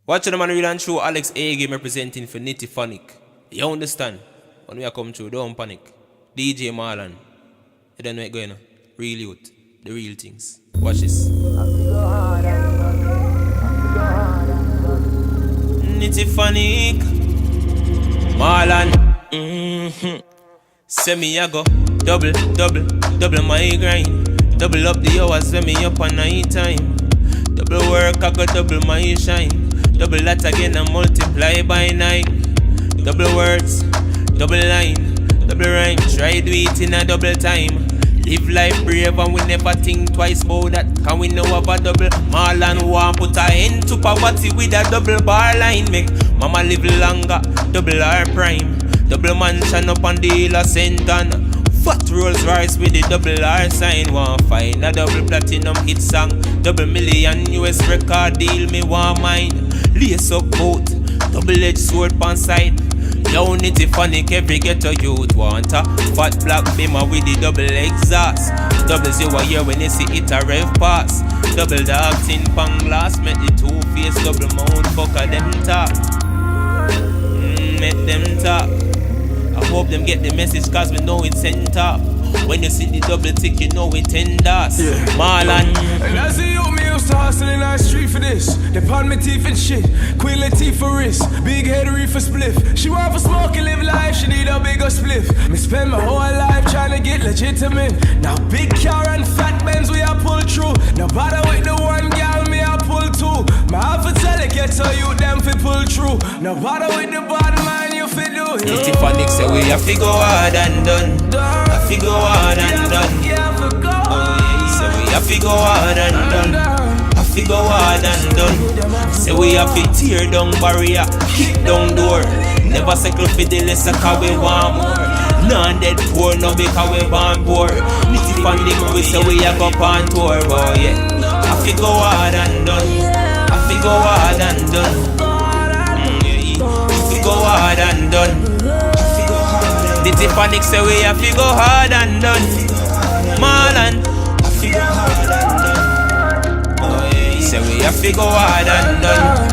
Watching the man real and true, Alex A game representing for Nitty Phonic. You understand? When we are come through, don't panic. DJ Marlon. You don't know what's going on. Real youth. The real things. Watch this. Nitty Phonic. Marlon. Send me a go. Double my grind. Double up the hours, send me up on night time. Double work, I go double my shine. Double that again and multiply by 9. Double words, double line, double rhyme. Try do it in a double time. Live life brave and we never think twice about that. Can we know about double? Marlon want put a end to poverty with a double bar line. Make mama live longer, double our prime. Double mansion up on the hill of St. Anna. Fat Rolls Royce with the double R sign. Want find a double platinum hit song. Double million US record deal me want mine. Lace up boat, double-edged sword pan side. Yo, Nitty Phonic, every ghetto youth want a fat black beamer with the double exhaust. Double zero here when you see it a rev pass. Double dark tin pan glass, make the two-face double mount fucker them talk. Make them talk. I hope them get the message cause we know it's sent up. When you see the double tick, you know it's $10. Marlon. And I see you, me used to hustle in our street for this. They pound me teeth and shit. Queen Latifah wrist. Big head reefer spliff. She want for smoke and live life, she need a bigger spliff. Me spend my whole life trying to get legitimate. Now big car and fat Benz we a pull through. No bother with the one gal, me a pull two. My half a tell it, get so you them fi pull through. No bother with the bad man you fi do. Nitty Phonic say we have to go hard and done. Have to go hard and done. So we have to go hard and done. Have to go hard and done. Say we have to tear down barrier, kick down door. Never settle for the lesser cause we want more. None dead poor, no because we born poor. Nitty Phonic we say we have up on tour, boy, yeah. Have to go hard and done. Have to go hard and done. Have to go hard and done. Nitty Phonic say we have to go hard and done. Marlon, say we have to go hard and done.